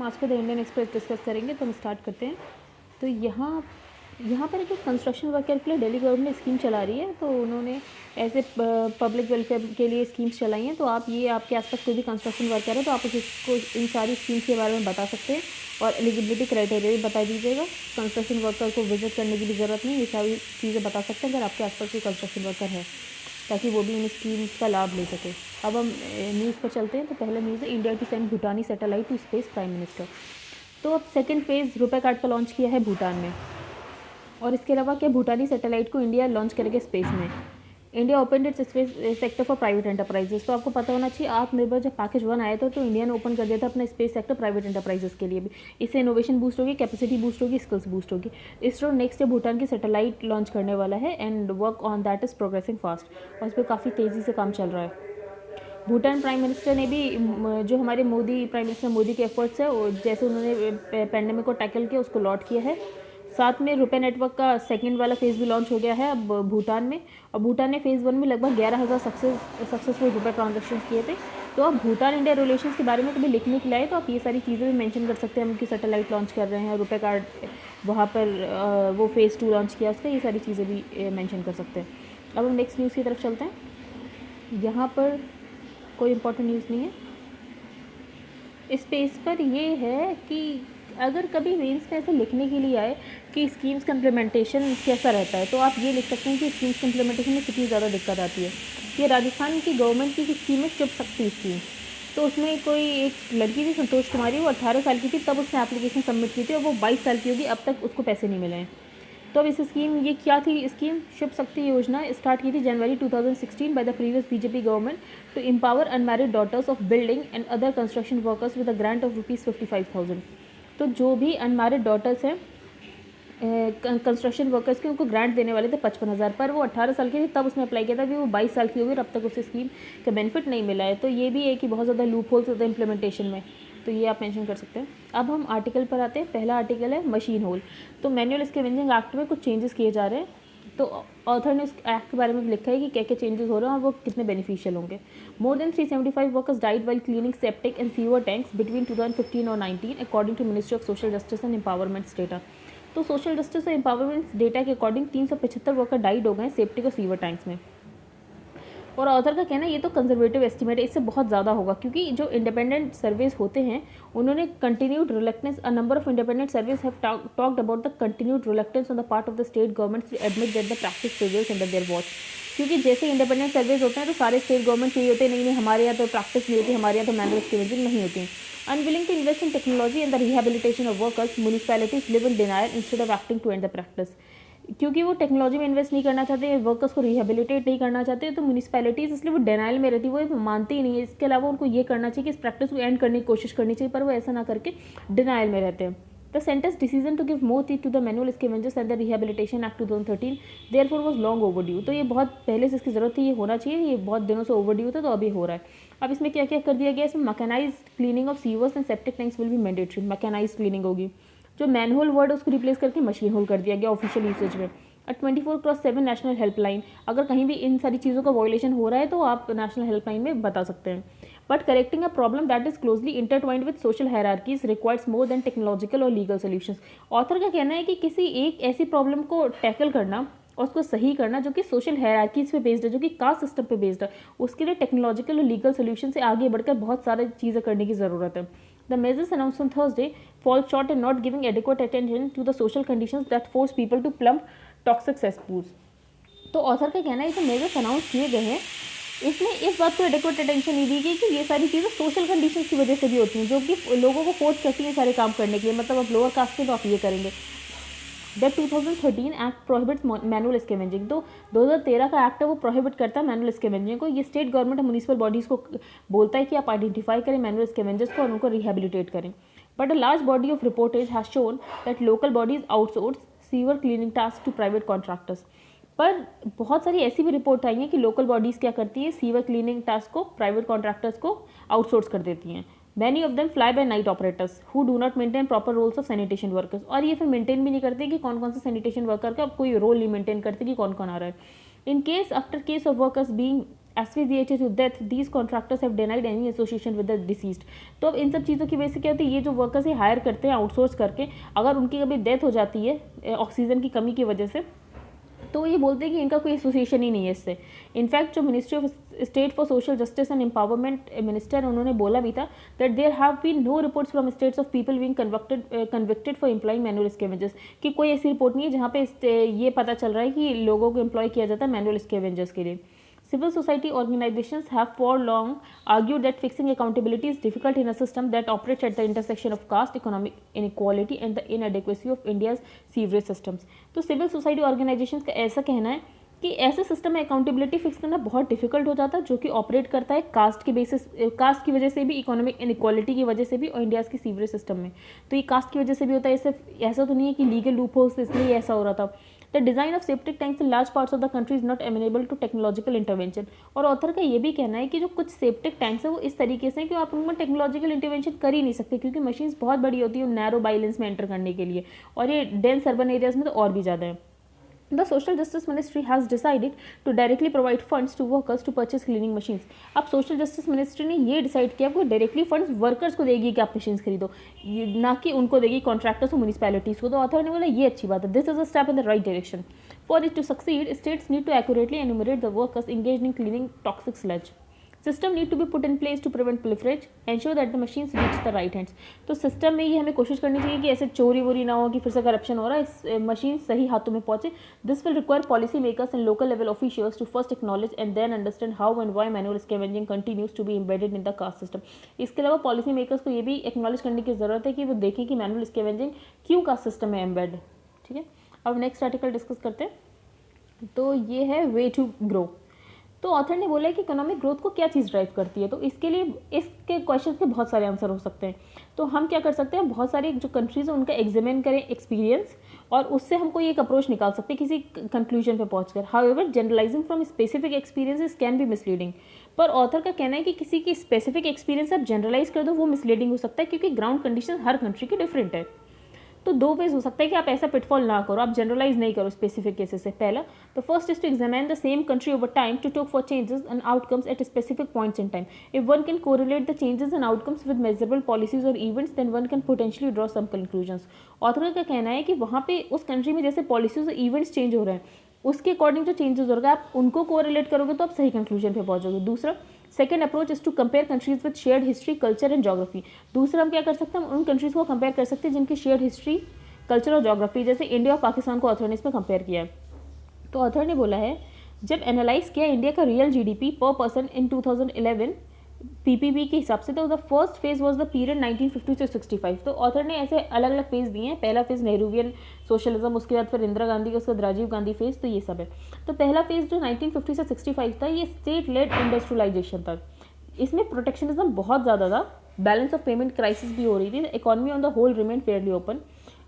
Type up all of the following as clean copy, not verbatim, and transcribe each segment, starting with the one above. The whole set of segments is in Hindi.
आज का द इंडियन एक्सप्रेस डिस्कस करेंगे, तो हम स्टार्ट करते हैं। तो यहाँ पर एक कंस्ट्रक्शन वर्कर के लिए दिल्ली गवर्नमेंट स्कीम चला रही है। तो उन्होंने ऐसे पब्लिक वेलफेयर के लिए स्कीम्स चलाई हैं। तो आपके आसपास कोई भी कंस्ट्रक्शन वर्कर है तो आप उसको इन सारी स्कीम्स के बारे में बता सकते हैं और एलिजिबिलिटी क्राइटेरिया भी बता दीजिएगा। कंस्ट्रक्शन वर्कर को विजिट करने की भी ज़रूरत नहीं, ये सारी चीज़ें बता सकते हैं अगर आपके आसपास कोई कंस्ट्रक्शन वर्कर है, ताकि वो भी इन स्कीम्स का लाभ ले सके। अब हम न्यूज़ पर चलते हैं। तो पहला न्यूज़ है, India to send Bhutani satellite to space, prime minister. तो अब सेकंड फेज़ रुपए कार्ड का लॉन्च किया है भूटान में। और इसके अलावा क्या भूटानी सैटेलाइट को इंडिया लॉन्च करेगा स्पेस में। India open its space sector for private enterprises. तो आपको पता होना चाहिए, आत्मनिर्भर जब पैकेज 1 आया था तो इंडिया ने ओपन कर दिया था अपना स्पेस सेक्टर प्राइवेट एंटरप्राइजेस के लिए भी। इससे इनोवेशन बूस्ट होगी, कैपेसिटी बूस्ट होगी, स्किल्स बूस्ट होगी। इसरो नेक्स्ट डे भूटान की सैटेलाइट लॉन्च करने वाला है and work on that is progressing fast. और इस पर काफ़ी तेज़ी से काम चल रहा है। भूटान प्राइम मिनिस्टर ने भी जो हमारे प्राइम मिनिस्टर मोदी के एफर्ट्स है, जैसे उन्होंने पेंडेमिक को टैकल किया उसको लॉन्च किया है। साथ में रुपए नेटवर्क का सेकंड वाला फेज़ भी लॉन्च हो गया है अब भूटान में। और भूटान ने फेज़ 1 में लगभग 11,000 सक्सेसफुल रुपए ट्रांजेक्शन किए थे। तो अब भूटान इंडिया रिलेशंस के बारे में कभी लिखने के लिए आए तो आप ये सारी चीज़ें भी मेंशन कर सकते हैं। हम उनकी सैटेलाइट लॉन्च कर रहे हैं, रुपए कार्ड वहाँ पर वो फेज़ 2 लॉन्च किया उसका, ये सारी चीज़ें भी मेंशन कर सकते हैं। अब हम नेक्स्ट न्यूज़ की तरफ चलते हैं। यहाँ पर कोई इंपॉर्टेंट न्यूज़ नहीं है। इस पेज पर ये है कि अगर कभी मेंस में ऐसे लिखने के लिए आए कि स्कीम्स का इम्प्लीमेंटेशन कैसा रहता है, तो आप ये लिख सकते हैं कि स्कीम्स के इम्प्लीमेंटेशन में कितनी ज़्यादा दिक्कत आती है। ये राजस्थान की गवर्नमेंट की स्कीम है चुप सकती स्कीम। तो उसमें कोई एक लड़की थी संतोष कुमारी, वो 18 साल की थी तब उसने एप्लीकेशन सबमिट की थी और वो 22 साल की होगी, अब तक उसको पैसे नहीं मिले हैं। तो अब इस स्कीम, ये क्या थी स्कीम, शुभ शक्ति योजना स्टार्ट की थी जनवरी 2016 by the previous BJP government to empower unmarried daughters of building and other construction workers with a grant of ₹55,000। तो जो भी अनमैरिड डॉटर्स हैं कंस्ट्रक्शन वर्कर्स के, उनको ग्रांट देने वाले थे 55,000, पर वो 18 साल की थी तब उसने अप्लाई किया था। अभी वो 22 साल की होगी और अब तक उस स्कीम का बेनिफिट नहीं मिला है। तो ये भी है कि बहुत ज़्यादा लूप होल्स होते हैं इम्प्लीमेंटेशन में, तो ये आप मेंशन कर सकते हैं। अब हम आर्टिकल पर आते हैं। पहला आर्टिकल है मशीन होल। तो मैनुअल स्कैवेंजिंग एक्ट में कुछ चेंजेस किए जा रहे हैं। तो ऑथर ने उस एक्ट के बारे में लिखा है कि क्या क्या चेंजेस हो रहे हैं और वो कितने बेनिफिशियल होंगे। More than 375 workers died while cleaning septic and sewer tanks between 2015 और 19 according to ministry of social justice and empowerment data. तो सोशल जस्टिस और एम्पावरमेंट डेटा के अकॉर्डिंग 375 वर्कर डाइड हो गए सेप्टिक और सीवर टैंक्स में। और ऑथर का कहना है ये तो कंजर्वेटिव एस्टिमेट है, इससे बहुत ज़्यादा होगा, क्योंकि जो इंडिपेंडेंट सर्वेज होते हैं उन्होंने continued reluctance, a number of independent surveys have talked about the continued reluctance on the part of the state government to admit that the practice prevails under their watch. क्योंकि जैसे इंडिपेंडेंट सर्वेज होते हैं तो सारे स्टेट गवर्नमेंट यही होते हैं, नहीं हमारे यहाँ तो प्रैक्टिस नहीं होती, हमारे यहाँ तो मैनुअल स्कैवेंजिंग नहीं होती। Unwilling to invest in technology and the rehabilitation of workers, municipalities live in denial instead of acting to end the practice. क्योंकि वो टेक्नोलॉजी में इन्वेस्ट नहीं करना चाहते, वर्कर्स को रिहेबिलिटेट नहीं करना चाहते, तो म्यूनिसिपैलिटीज़ इसलिए वो डिनाइल में रहती, वो मानती ही नहीं है। इसके अलावा उनको ये करना चाहिए कि इस प्रैक्टिस को एंड करने की कोशिश करनी चाहिए, पर वो ऐसा ना करके डिनाइल में रहते हैं। The centre's decision to give more teeth to the manual scavengers and the rehabilitation act 2013 therefore was long overdue. तो ये बहुत पहले से इसकी ज़रूरत थी, ये होना चाहिए, ये बहुत दिनों से ओवरड्यू था, तो अभी हो रहा है। अब इसमें क्या क्या कर दिया गया, इसमें mechanised cleaning of sewers and septic tanks will be mandatory. Mechanised cleaning होगी, जो मैनहोल वर्ड उसको रिप्लेस करके मशीन होल कर दिया गया ऑफिशियल यूसेज में। 24/7 नेशनल हेल्पलाइन, अगर कहीं भी इन सारी चीज़ों का वायलेशन हो रहा है तो आप नेशनल हेल्पलाइन में बता सकते हैं। But correcting a problem that is closely intertwined with social hierarchies requires more than technological और लीगल सोल्यूशंस। ऑथर का कहना है कि किसी एक ऐसी प्रॉब्लम को टैकल करना और उसको सही करना जो कि सोशल हायरार्कीज पे बेस्ड है, जो कि कास्ट सिस्टम पे बेस्ड है, उसके लिए टेक्नोलॉजिकल और लीगल सोल्यूशन से आगे बढ़कर बहुत सारी चीज़ें करने की ज़रूरत है। The measures announced on Thursday fall short in not giving adequate attention to the social conditions that force people to plumb toxic cesspools. तो ऑथर का कहना है कि मेजर्स अनाउंस किए गए हैं, इसमें इस बात को एडिक्वेट अटेंशन नहीं दी गई कि ये सारी चीज़ें सोशल कंडीशंस की वजह से भी होती हैं, जो कि लोगों को फोर्स करती हैं सारे काम करने के लिए। मतलब आप लोअर कास्ट के तो आप ये करेंगे। The 2013 act prohibits manual scavenging. तो 2013 का एक्ट है वो प्रोहिबिट करता है मैनुअल स्कैवेंजिंग को। ये स्टेट गवर्नमेंट और म्यूनिसिपल बॉडीज़ को बोलता है कि आप आइडेंटिफाई करें मैनुअल स्कैवेंजर्स को और उनको रिहेबिलिटेट करें। But a large body of reportage has shown that local bodies outsource sewer cleaning task to private contractors. पर बहुत सारी ऐसी भी रिपोर्ट आई हैं कि लोकल बॉडीज़ क्या करती है, सीवर क्लीनिंग टास्क को प्राइवेट कॉन्ट्रैक्टर्स को आउटसोर्स कर देती हैं। Many of them fly by night operators who do not maintain proper rolls of sanitation workers. और ये फिर मेंटेन भी नहीं करते कि कौन कौन से सैनिटेशन वर्कर का कोई रोल नहीं मेंटेन करते कि कौन कौन आ रहा है। In case after case of workers being एसवीजीएचएस to death, these contractors have denied any association with the deceased. तो अब इन सब चीज़ों की वजह से क्या होती है, ये जो वर्कर्स है हायर करते हैं आउटसोर्स करके, अगर उनकी कभी डेथ हो जाती है ऑक्सीजन की कमी की वजह से, तो ये बोलते हैं कि इनका कोई एसोसिएशन ही नहीं है इससे। इनफैक्ट जो ministry of state for social justice and empowerment minister, उन्होंने बोला भी था that there have been no reports from states of people being convicted for employing manual scavengers, कि कोई ऐसी रिपोर्ट नहीं है जहाँ पे ये पता चल रहा है कि लोगों को एम्प्लॉय किया जाता है मैनुअल स्कैवेंजर्स के लिए। Civil society organizations have for long argued that fixing accountability is difficult in a system that operates at the intersection of caste, economic inequality and the inadequacy of India's sewerage systems. तो सिविल सोसाइटी ऑर्गेनाइजेशंस का ऐसा कहना है कि ऐसे सिस्टम में अकाउंटेबिलिटी फिक्स करना बहुत डिफिकल्ट हो जाता है, जो कि ऑपरेट करता है कास्ट के बेसिस, कास्ट की वजह से भी, इकोनॉमिक इनइक्वालिटी की वजह से भी, और इंडियाज़ की सीवरेज सिस्टम में तो ये कास्ट की वजह से भी होता है। सिर्फ ऐसा तो नहीं है कि लीगल लूप होल्स इसलिए ऐसा हो रहा था। The design of septic tanks in large parts of the country is not amenable to technological intervention. और ऑथर का ये भी कहना है कि जो कुछ सेप्टिक टैंक्स है वो इस तरीके से कि आप उनमें टेक्नोलॉजिकल इंटरवेंशन कर ही नहीं सकते, क्योंकि मशीन्स बहुत बड़ी होती है नैरो बाइलेंस में एंटर करने के लिए, और ये डेंस अर्बन एरियाज में तो और भी ज़्यादा है। The Social Justice Ministry has decided to directly provide funds to workers to purchase cleaning machines. अब सोशल जस्टिस मिनिस्ट्री ने ये डिसाइड किया कि डायरेक्टली फंड्स वर्कर्स को देगी कि आप मशीन्स खरीदो, ना कि उनको देगी कॉन्ट्रैक्टर्स और म्यूनिसिपैलिटीज़ को। तो ऑथर ने बोला ये अच्छी बात है, this is a step in the right direction. For it to succeed, states need to accurately enumerate the workers engaged in cleaning toxic sludge. System need to be put in place to prevent proliferage, ensure that the machines reach the right hands. तो सिस्टम में ये हमें कोशिश करनी चाहिए कि ऐसे चोरी वोरी ना हो कि फिर से करप्शन हो रहा है, इस मशीन सही हाथों में पहुंचे। This will require policy makers and local level officials to first acknowledge and then understand how and why manual scavenging continues to be embedded in the caste system. इसके अलावा पॉलिसी मेकर्स को ये भी एक्नॉलेज करने की जरूरत है कि वो देखें कि मैनुअल स्कैवेंजिंग क्यों कास्ट सिस्टम में एम्बेड है। ठीक है, अब नेक्स्ट आर्टिकल डिस्कस करते हैं। तो ये है वे टू ग्रो। तो ऑथर ने बोला है कि इकोनॉमिक ग्रोथ को क्या चीज़ ड्राइव करती है। तो इसके लिए इसके क्वेश्चन के बहुत सारे आंसर हो सकते हैं। तो हम क्या कर सकते हैं, बहुत सारी जो कंट्रीज है उनका एग्जामिन करें एक्सपीरियंस, और उससे हमको एक अप्रोच निकाल सकते हैं किसी कंक्लूजन पे पहुंचकर। However generalising from specific experiences can be misleading. पर ऑथर का कहना है कि किसी की स्पेसिफिक एक्सपीरियंस आप जनरलाइज कर दो वो मिसलीडिंग हो सकता है, क्योंकि ग्राउंड कंडीशन हर कंट्री की डिफरेंट है। तो दो वेज हो सकता है कि आप ऐसा पिटफॉल ना करो, आप जनरलाइज नहीं करो स्पेसिफिक केसेस से। पहला, the first is to examine the same country over time to talk for changes and outcomes at specific points in time. If one can correlate the changes and outcomes with measurable policies और events, then one can potentially draw some conclusions. Author का कहना है कि वहाँ पे उस कंट्री में जैसे पॉलिसीज और इवेंट्स चेंज हो रहे हैं, उसके अकॉर्डिंग जो चेंजेस हो रहा है आप उनको कोरिलेट करोगे तो आप सही कंक्लूजन पे पहुंचोगे। दूसरा, second approach is to compare countries with shared history, culture and geography. दूसरा हम क्या कर सकते हैं, हम उन कंट्रीज को कंपेयर कर सकते हैं जिनकी शेयर्ड हिस्ट्री, कल्चर और जोग्राफी, जैसे इंडिया और पाकिस्तान को ऑथर ने इसमें कंपेयर किया है। तो ऑथर ने बोला है जब एनालाइज किया इंडिया का real GDP per person in 2011 PPP के हिसाब से, तो the first phase was the period 1950 से 65। तो ऑथर ने ऐसे अलग अलग फेज दिए हैं। पहला फेज नेहरूवियन सोशलिज्म, उसके बाद फिर इंदिरा गांधी का, उसके बाद राजीव गांधी फेज, तो ये सब है। तो पहला फेज जो 1950 से 65 था ये स्टेट लेड इंडस्ट्रियलाइजेशन था। इसमें प्रोटेक्शनिज्म बहुत ज़्यादा था, बैलेंस ऑफ पेमेंट क्राइसिस भी हो रही थी, economy on the whole remain fairly open.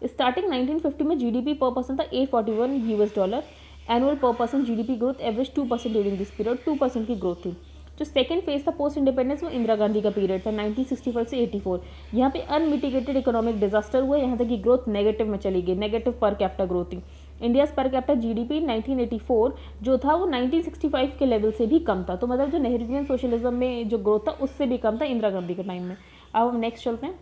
Starting 1950 में जीडीपी पर पर्सन था $841, annual per person GDP growth average 2% during this period, 2% की ग्रोथ थी। जो सेकंड फेज था पोस्ट इंडिपेंडेंस, वो इंदिरा गांधी का पीरियड था 1965 से 84। यहाँ पे अनमिटिगेटेड इकोनॉमिक डिजास्टर हुआ, यहाँ तक कि ग्रोथ नेगेटिव में चली गई, नेगेटिव पर कैपिटा ग्रोथ थी। इंडिया पर कैपिटा जीडीपी 1984 जो था वो 1965 के लेवल से भी कम था। तो मतलब जो नेहरूवियन सोशलिज्म में जो ग्रोथ था उससे भी कम था इंदिरा गांधी के टाइम में। अब हम नेक्स्ट चलते हैं।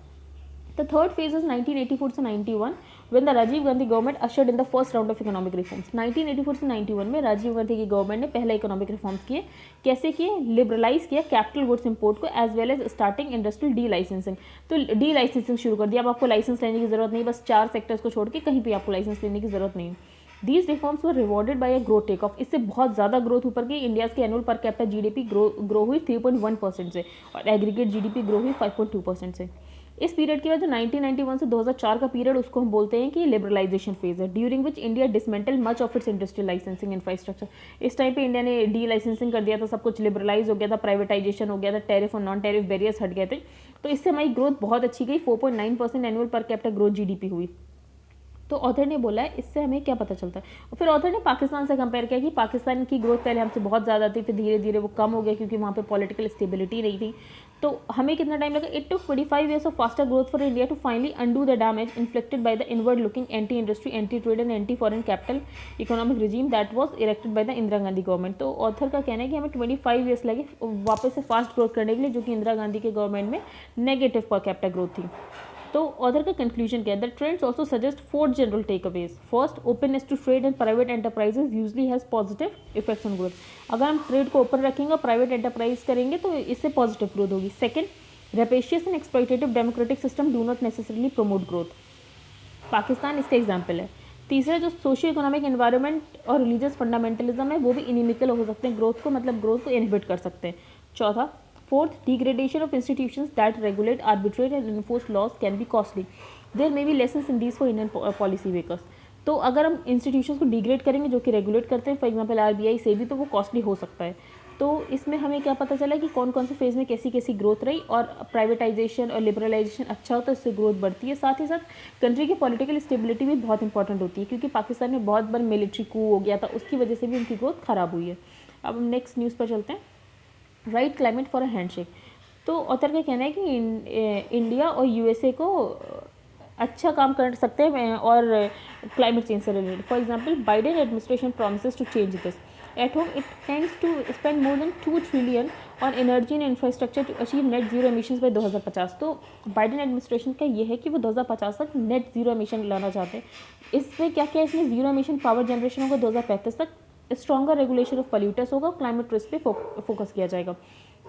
The third phase is 1984 से 91 when the Rajiv Gandhi government ushered in the first round of economic reforms। 1984 से 91 में राजीव गांधी की गवर्नमेंट ने पहले इकोनॉमिक रिफॉर्म्स किए। कैसे किए, लिबरलाइज किया कैपिटल गुड्स इंपोर्ट को as well as starting industrial de licensing. तो डी लाइसेंसिंग शुरू कर दिया, अब आपको लाइसेंस लेने की जरूरत नहीं, बस 4 सेक्टर्स को छोड़ के कहीं भी आपको लाइसेंस लेने की जरूरत नहीं है। These reforms were rewarded by a growth take off. इससे बहुत ज़्यादा ग्रोथ ऊपर गई। इंडिया के annual per capita GDP grow हुई 3.1% से, और एग्रीगेट जीडीपी ग्रो हुई 5.2% से। इस पीरियड के बाद जो 1991 से 2004 का पीरियड उसको हम बोलते हैं कि लिबरलाइजेशन फेज है, during which India dismantle much of its industrial licensing infrastructure. इस टाइम पे इंडिया ने डी लाइसेंसिंग कर दिया था, सब कुछ लिबरलाइज हो गया था, प्राइवेटाइजेशन हो गया था, टैरिफ और नॉन टैरिफ बैरियर्स हट गए थे। तो इससे हमारी ग्रोथ बहुत अच्छी गई, 4.9% annual per capita growth GDP हुई। तो ऑथर ने बोला है इससे हमें क्या पता चलता है। और फिर ऑथर ने पाकिस्तान से कंपेयर किया कि पाकिस्तान की ग्रोथ पहले हमसे बहुत ज़्यादा थी, फिर धीरे धीरे वो कम हो गया क्योंकि वहाँ पे पॉलिटिकल स्टेबिलिटी नहीं थी। तो हमें कितना टाइम लगा? It took 25 years of faster growth for India to finally undo the damage inflicted by the inward looking anti industry, anti trade and anti foreign capital economic regime that was erected by the Indira Gandhi government. तो ऑथर का कहना है कि हमें 25 years लगे वापस से फास्ट ग्रोथ करने के लिए, जो कि इंदिरा गांधी के गवर्नमेंट में नेगेटिव पर कैपिटल ग्रोथ थी। तो ऑथर का कंक्लूजन क्या है? The trends also suggest 4 general takeaways. First, openness to trade and private enterprises usually has positive effects on growth. अगर हम ट्रेड को ओपन रखेंगे और प्राइवेट एंटरप्राइज करेंगे तो इससे पॉजिटिव ग्रोथ होगी। Second, rapacious and exploitative democratic system do not necessarily promote growth. Pakistan इसका एग्जाम्पल है। तीसरा, जो सोशियो इकोनॉमिक एनवायरनमेंट और रिलीजियस फंडामेंटलिज्म है वो भी इनिमिकल हो सकते हैं ग्रोथ को, मतलब ग्रोथ को इनहिबिट कर सकते हैं। चौथा, fourth, degradation of institutions that regulate, arbitrate and enforce laws can be costly. There may be lessons in these for Indian policy makers. तो अगर हम इंस्टीट्यूशंस को डिग्रेड करेंगे जो कि रेगुलेट करते हैं, फॉर एग्जाम्पल आरबीआई से भी, तो वो कॉस्टली हो सकता है। तो इसमें हमें क्या पता चला कि कौन कौन से फेज़ में कैसी कैसी ग्रोथ रही, और प्राइवेटाइजेशन और लिबरलाइजेशन अच्छा होता है, इससे ग्रोथ बढ़ती है। साथ ही साथ कंट्री की पॉलिटिकल स्टेबिलिटी भी बहुत इंपॉर्टेंट होती है, क्योंकि पाकिस्तान में बहुत बार मिलिट्री कू हो गया था, उसकी वजह से भी उनकी ग्रोथ खराब हुई है। अब हम नेक्स्ट न्यूज़ पर चलते हैं। Right climate for a handshake. तो ऑथर का कहना है कि इंडिया और यूएसए को अच्छा काम कर सकते हैं और क्लाइमेट चेंज से related. For example, Biden administration promises to change this. At home it tends to spend more than 2 trillion on energy and infrastructure to achieve net zero emissions by 2050। तो बाइडेन एडमिनिस्ट्रेशन का ये है कि वो 2050 तक नेट जीरो एमिशन लाना चाहते हैं। इसमें क्या क्या, इसमें जीरो एमिशन पावर जनरेशन होगा 2035 तक, स्ट्रॉन्गर रेगुलेशन ऑफ पॉल्यूटर्स होगा, क्लाइमेट रिस्क पे फोकस किया जाएगा।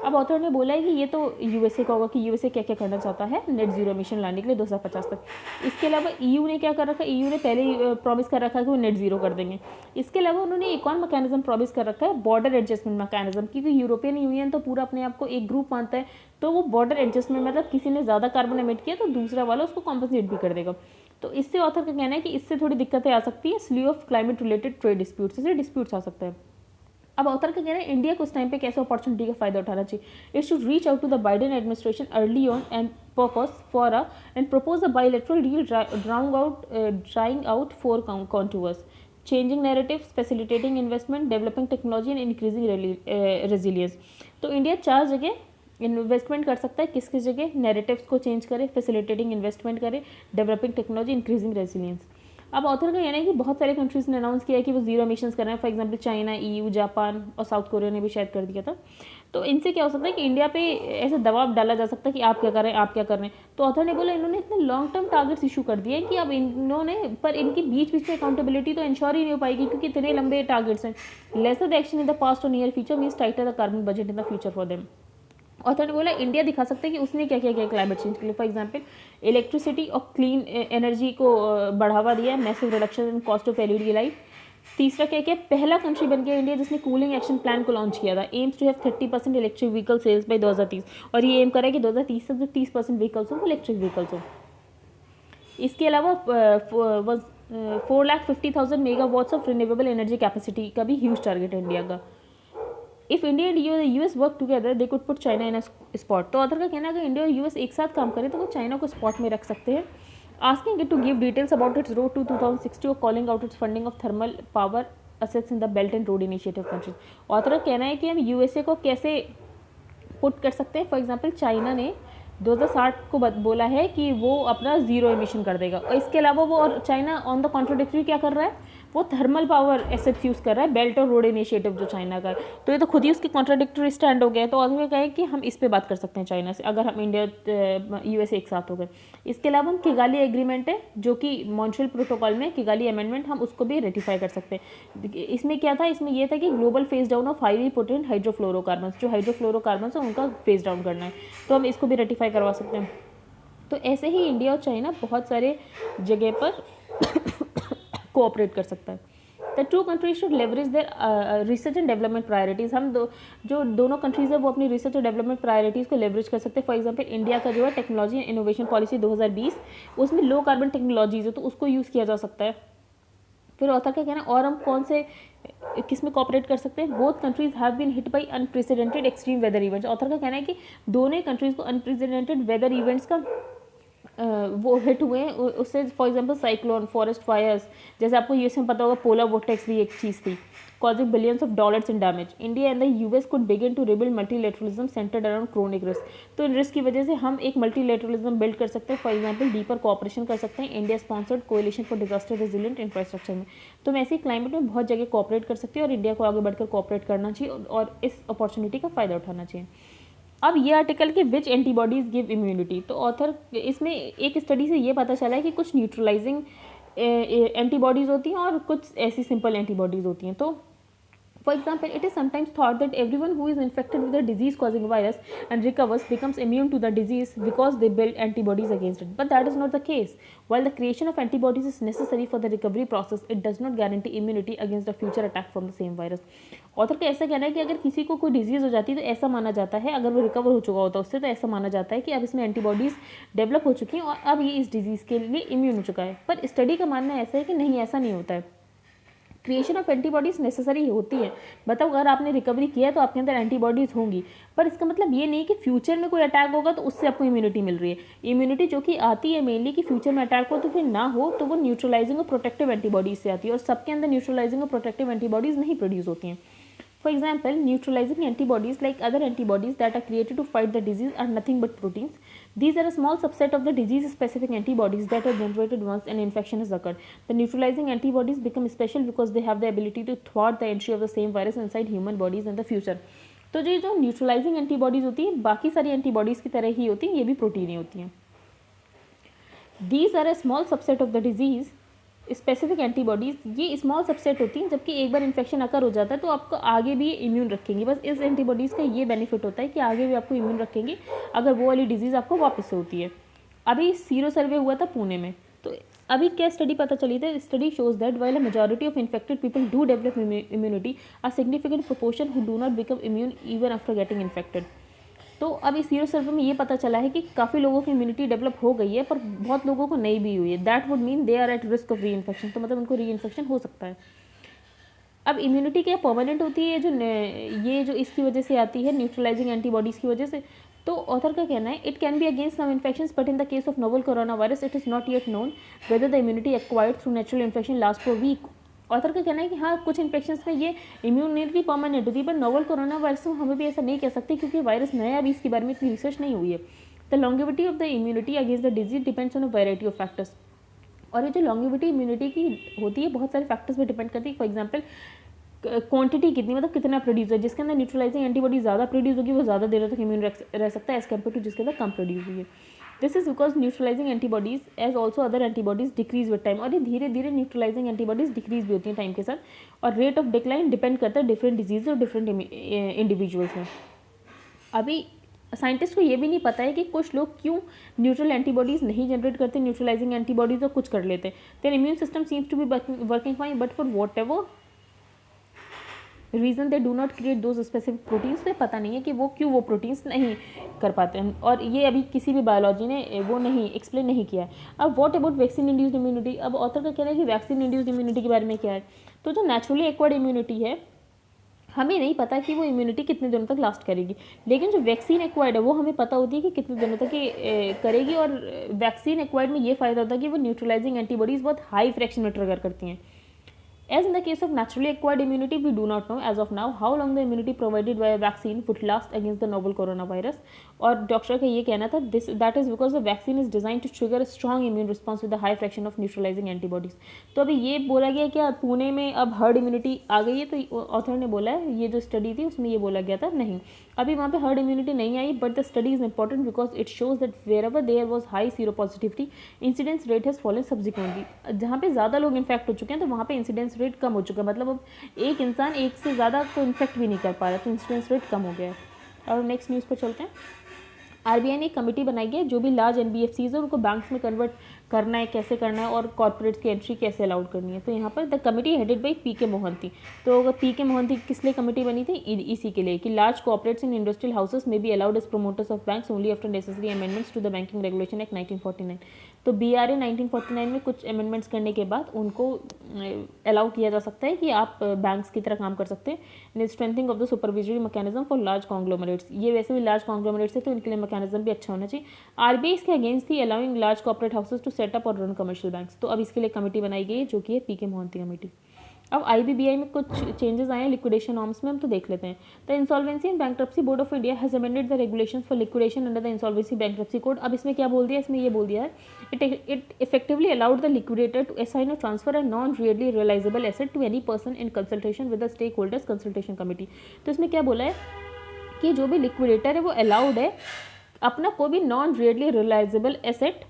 अब ऑथर ने बोला है कि ये तो यूएसए का होगा कि यूएसए क्या क्या करना चाहता है नेट जीरो एमिशन लाने के लिए 2050 तक। इसके अलावा ईयू ने क्या कर रखा है? ईयू ने पहले ही प्रॉमिस कर रखा है कि वो नेट जीरो कर देंगे। इसके अलावा उन्होंने एक और मैकेनिज्म प्रॉमिस कर रखा है, बॉर्डर एडजस्टमेंट मैकेनिज्म, क्योंकि यूरोपियन यूनियन तो पूरा अपने आप को एक ग्रुप मानता है, तो वो बॉर्डर एडजस्टमेंट मतलब किसी ने ज़्यादा कार्बन एमिट किया तो दूसरा वाला उसको कॉम्पनसेट भी कर देगा। तो इससे ऑथर का कहना है कि इससे थोड़ी दिक्कतें आ सकती है, slew of climate related trade disputes, इससे डिस्प्यूट्स आ सकता है। अब ऑथर का कहना है इंडिया को इस टाइम पे कैसे अपॉर्चुनिटी का फायदा उठाना चाहिए। It should reach out to the Biden administration early on and purpose for a and propose a bilateral deal drawing out 4 contours, changing narratives, facilitating investment, developing technology and increasing resilience. तो इंडिया 4 जगह इन्वेस्टमेंट कर सकता है, किस किस जगह? नैरेटिव्स को चेंज करे, फैसिलिटेटिंग इन्वेस्टमेंट करे, डेवलपिंग टेक्नोलॉजी, इंक्रीजिंग रेजिलियंस। अब ऑथर का कहना है कि बहुत सारे कंट्रीज़ ने अनाउंस किया है कि वो जीरो एमिशंस कर रहे हैं। For example China, EU, Japan और साउथ कोरिया ने भी शायद कर दिया था। तो इनसे क्या हो सकता है कि इंडिया पे ऐसे दबाव डाला जा सकता है कि आप क्या कर रहे हैं, आप क्या कर रहे हैं। तो ऑथर ने बोला इन्होंने इतने लॉन्ग टर्म टारगेट्स इशू कर दिए हैं कि अब इन्होंने, पर इनकी बीच बीच में अकाउंटेबिलिटी तो इंश्योर ही नहीं हो पाएगी, क्योंकि इतने लंबे टारगेट्स हैं। Lesser the action in the past और near future means tighter the carbon budget in the future for them. Author ने बोला इंडिया दिखा सकता है कि उसने क्या क्या किया क्लाइमेट चेंज के लिए। फॉर एग्जांपल, इलेक्ट्रिसिटी और क्लीन एनर्जी को बढ़ावा दिया, massive reduction in cost of LED light. तीसरा क्या किया? पहला कंट्री बन गया इंडिया जिसने कूलिंग एक्शन प्लान को लॉन्च किया था। Aims to have 30% electric vehicle sales by 2030, और ये एम करा है कि 2030 तक जो 30% व्हीकल्स हो वो इलेक्ट्रिक व्हीकल्स हो। इसके अलावा 450,000 megawatts of renewable energy capacity का भी ह्यूज टारगेट है इंडिया का। If India and US work together they could put China in a spot. तो ऑथर का कहना है कि इंडिया और यूएस एक साथ काम करें तो वो चाइना को स्पॉट में रख सकते हैं। Asking it to give details about its road to 2060 और calling out its funding of thermal power assets in the belt and road initiative countries. Author का कहना है कि हम यूएसए को कैसे पुट कर सकते हैं। फॉर एग्जांपल चाइना ने 2060 को बोला है कि वो अपना जीरो एमिशन कर देगा, और इसके अलावा वो, और चाइना ऑन द कॉन्ट्रोडिक्टरी क्या कर रहा है, वो थर्मल पावर एसेट्स यूज़ कर रहा है, बेल्ट और रोड इनिशिएटिव जो चाइना का है। तो ये तो खुद ही उसकी कॉन्ट्रोडिक्टरी स्टैंड हो गया है। तो आदमी कहे कि हम इस पे बात कर सकते हैं चाइना से, अगर हम इंडिया यूएस एक साथ हो गए। इसके अलावा हम किगाली एग्रीमेंट है जो कि मॉन्ट्रियल प्रोटोकॉल में किगाली अमेंडमेंट, हम उसको भी रेटिफाई कर सकते हैं। इसमें क्या था? इसमें यह था कि global phase down of highly potent hydrofluorocarbons, जो हाइड्रोफ्लोरोकार्बन्स है उनका फेज डाउन करना है, तो हम इसको भी रेटिफाई करवा सकते हैं। तो ऐसे ही इंडिया और चाइना बहुत सारे जगह पर कोऑपरेट कर सकता है। The two countries should leverage their research and development priorities. हम जो दोनों कंट्रीज़ है वो अपनी रिसर्च और डेवलपमेंट प्रायोरिटीज़ को लेवरेज कर सकते हैं। फॉर एग्जांपल इंडिया का जो है टेक्नोलॉजी एंड इनोवेशन पॉलिसी 2020, उसमें लो कार्बन टेक्नोलॉजीज़ है तो उसको यूज़ किया जा सकता है। फिर ऑथर का कहना है और हम कौन से किस में कॉपरेट कर सकते हैं। Both countries have been hit by unprecedented extreme weather events. Author का कहना है कि दोनों कंट्रीज़ को अनप्रेसिडेंटेड वेदर इवेंट्स का वो हिट हुए हैं उससे, for example cyclone, forest fires, जैसे आपको यूएस में पता होगा पोलर वोर्टेक्स भी एक चीज़ थी, causing billions of dollars in damage. India and the US could begin to rebuild multilateralism centered around chronic risk. तो इन रिस्क की वजह से हम एक मल्टीलेटरलिज्म बिल्ड कर सकते हैं. फॉर एग्जांपल डीपर कोऑपरेशन कर सकते हैं India sponsored coalition for disaster resilient infrastructure में. तो हम ऐसी क्लाइमेट में बहुत जगह कोऑपरेट कर सकते हैं और इंडिया को आगे बढ़कर कोऑपरेट करना चाहिए और इस अपॉर्चुनिटी का फ़ायदा उठाना चाहिए. अब ये आर्टिकल के विच एंटीबॉडीज़ गिव इम्यूनिटी, तो ऑथर इसमें एक स्टडी से ये पता चला है कि कुछ न्यूट्रलाइजिंग एंटीबॉडीज़ होती हैं और कुछ ऐसी सिंपल एंटीबॉडीज़ होती हैं. तो for example, it is sometimes thought that everyone who is infected with a disease-causing virus and recovers becomes immune to the disease because they build antibodies against it. But that is not the case. While the creation of antibodies is necessary for the recovery process, it does not guarantee immunity against a future attack from the same virus. Author का ऐसा कहना है कि अगर किसी को कोई डिजीज़ हो जाती है तो ऐसा माना जाता है, अगर वो रिकवर हो चुका होता है उससे, तो ऐसा माना जाता है कि अब इसमें एंटीबॉडीज़ डेवलप हो चुकी हैं और अब ये इस डिजीज़ के लिए इम्यून हो चुका है. पर स्टडी का मानना ऐसा है कि नहीं, ऐसा नहीं होता है. क्रिएशन ऑफ एंटीबॉडीज़ नेसेसरी होती है, मतलब अगर आपने रिकवरी किया है तो आपके अंदर एंटीबॉडीज़ होंगी, पर इसका मतलब ये नहीं कि फ्यूचर में कोई अटैक होगा तो उससे आपको इम्यूनिटी मिल रही है. इम्यूनिटी जो कि आती है मेनली कि फ्यूचर में अटैक हो तो फिर ना हो, तो वो न्यूट्रलाइजिंग और प्रोटेक्टिव एंटीबॉडीज़ से आती है और सबके अंदर न्यूट्रलाइजिंग और प्रोटेक्टिव एंटीबॉडीज़ नहीं प्रोड्यूस होती हैं. For example, neutralizing antibodies like other antibodies that are created to fight the disease are nothing but proteins. These are a small subset of the disease-specific antibodies that are generated once an infection has occurred. The neutralizing antibodies become special because they have the ability to thwart the entry of the same virus inside human bodies in the future. तो जो न्यूट्रलाइजिंग एंटीबॉडीज़ होती हैं बाकी सारी एंटीबॉडीज़ की तरह ही होती हैं, ये भी प्रोटीन ही होती हैं. These are a small subset of the disease specific antibodies, ये स्मॉल सबसेट होती हैं, जबकि एक बार इन्फेक्शन अकर हो जाता है तो आपको आगे भी इम्यून रखेंगी. बस इस एंटीबॉडीज़ का ये बेनिफिट होता है कि आगे भी आपको इम्यून रखेंगी अगर वो वाली डिजीज़ आपको वापस से होती है. अभी सीरो सर्वे हुआ था पुणे में, तो अभी क्या स्टडी पता चली थी. Study shows that while a majority of infected people do develop immunity, a significant proportion who do not become immune even after getting infected. तो अब इस सीरो सर्वे में ये पता चला है कि काफ़ी लोगों की इम्यूनिटी डेवलप हो गई है पर बहुत लोगों को नहीं भी हुई है. That would mean they are at risk of reinfection, तो मतलब उनको री इन्फेक्शन हो सकता है. अब इम्यूनिटी क्या परमानेंट होती है, जो इसकी वजह से आती है न्यूट्रलाइजिंग एंटीबॉडीज़ की वजह से. तो ऑथर का कहना है it can be against some infections but in the case of novel corona virus it is not yet known whether the immunity acquired through natural infection last for week. Author का कहना है कि हाँ, कुछ इन्फेक्शंस में ये इम्यूनिटी परमानेंट होती है, पर नोवल कोरोना वायरस में हमें भी ऐसा नहीं कह सकते क्योंकि वायरस नया, अभी इसके बारे में इतनी रिसर्च नहीं हुई है. The longevity of the immunity against the disease depends on a variety of factors. और ये जो लॉन्गेविटी इम्यूनिटी की होती है बहुत सारे फैक्टर्स पर डिपेंड करती है. फॉर एग्जाम्पल क्वांटिटी कितनी, मतलब कितना प्रोड्यूस है. जिसके अंदर न्यूट्रलाइजिंग एंटीबॉडी ज़्यादा प्रोड्यूस होगी वो ज़्यादा देर तक इम्यून रह सकता है एज कम्पेयर टू जिसके अंदर कम प्रोड्यूस हुई है. This is because neutralising antibodies as also other antibodies decrease with time. और ये धीरे धीरे न्यूट्रलाइजिंग एंटीबॉडीज डिक्रीज भी होती हैं टाइम के साथ. और रेट ऑफ डिक्लाइन डिपेंड करता है डिफरेंट डिजीज और डिफरेंट इंडिविजुअल्स में. अभी साइंटिस्ट को ये भी नहीं पता है कि कुछ लोग क्यों न्यूट्रल एंटीबॉडीज़ नहीं जनरेट करते न्यूट्रलाइजिंग एंटीबॉडीज़ और कुछ कर लेते. Their immune system seems to be working fine but for whatever reason they do not create those specific proteins. पे पता नहीं है कि वो क्यों वो प्रोटीन्स नहीं कर पाते हैं और ये अभी किसी भी बायोलॉजी ने वो नहीं एक्सप्लेन नहीं किया है. अब what about vaccine induced immunity. अब ऑथर का कहना है कि वैक्सीन इंड्यूस्ड इम्यूनिटी के बारे में क्या है. तो जो नेचुरली एक्वायर्ड इम्यूनिटी है हमें नहीं पता कि वो इम्यूनिटी कितने दिनों तक लास्ट करेगी, लेकिन जो वैक्सीन एक्वायर्ड है वो हमें पता होती है कि कितने दिनों तक ये करेगी. और वैक्सीन एक्वायर्ड में ये फ़ायदा होता है कि वो न्यूट्रलाइजिंग एंटीबॉडीज़ बहुत हाई फ्रैक्शन में ट्रिगर करती हैं. As in the case of naturally acquired immunity, we do not know as of now how long the immunity provided by a vaccine would last against the novel coronavirus. और डॉक्टर का ये कहना था that is because the vaccine is designed to trigger a strong immune response with a high fraction of neutralizing antibodies. तो अभी ये बोला गया क्या पुणे में अब हर्ड इम्यूनिटी आ गई है. तो ऑथर ने बोला है ये जो स्टडी थी उसमें ये बोला गया था नहीं, अभी वहाँ पे हर्ड इम्यूनिटी नहीं आई. But the study is important because it shows that wherever there was high sero positivity incidence rate has fallen subsequently. जहाँ पे ज़्यादा लोग इन्फेक्ट हो चुके हैं तो वहाँ पे इंसिडेंस रेट कम हो चुका है, मतलब अब एक इंसान एक से ज़्यादा को इन्फेक्ट भी नहीं कर पा रहा, तो इंसिडेंस रेट कम हो गया है. और नेक्स्ट न्यूज़ पर चलते हैं. आरबीआई ने एक कमेटी बनाई है जो भी लार्ज एनबीएफसीज है उनको बैंक्स में कन्वर्ट करना है, कैसे करना है और कॉर्पोरेट्स की एंट्री कैसे अलाउड करनी है। तो यहाँ पर the committee headed by PK. Mohanty. तो अगर पी.के. मोहंती किस लिए कमेटी बनी थी? इसी के लिए कि लार्ज कॉर्पोरेट्स इन इंडस्ट्रियल हाउसेस में be allowed as promoters of banks only after necessary amendments to the banking regulation act 1949। तो BRA 1949 में कुछ अमेंडमेंट्स करने के बाद उनको अलाउ किया जा सकता है कि आप बैंक्स की तरह काम कर सकते हैं। In strengthening of the supervisory mechanism for large conglomerates, ये वैसे भी लार्ज कॉन्ग्लोमरेट्स है तो इनके लिए मैकेनिज्म भी अच्छा होना चाहिए। RBI इसके अगेंस्ट थी allowing large corporate houses to set up और रन कमर्शियल बैंक्स। तो अब इसके लिए कमेटी बनाई गई है जो कि है पी.के. मोहंती कमेटी। अब IBBI में कुछ चेंजेस आए हैं लिक्विडेशन नॉर्म्स में, हम तो देख लेते हैं। The insolvency and bankruptcy board of India has amended the regulations for liquidation under the insolvency bankruptcy code. अब इसमें क्या बोल दिया? इसमें ये बोल दिया है it effectively allowed the liquidator to assign और transfer a non really realisable asset to any person in consultation with the stakeholders consultation committee. तो इसमें क्या बोला है कि जो भी लिक्विडेटर है वो अलाउड है अपना कोई भी नॉन रियली रियलाइजेबल एसेट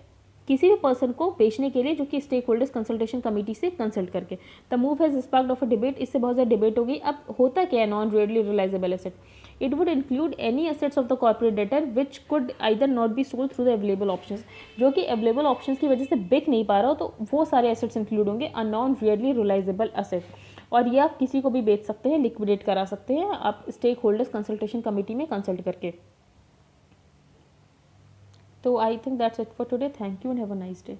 किसी भी पर्सन को बेचने के लिए जो कि स्टेक होल्डर्स कंसल्टेशन कमेटी से कंसल्ट करके। The move has sparked off a debate, इससे बहुत ज़्यादा डिबेट होगी। अब होता क्या है non really realisable asset? It would include any assets of the corporate debtor which could either not be sold through the available options, जो कि अवेलेबल ऑप्शंस की वजह से बिक नहीं पा रहा हो, तो वो सारे एसेट्स इंक्लूड होंगे a non really realisable asset. और ये आप किसी को भी बेच सकते हैं, लिक्विडेट करा सकते हैं आप स्टेक होल्डर्स कंसल्टेशन कमेटी में कंसल्ट करके। तो I think that's it for today. Thank you and have a nice day.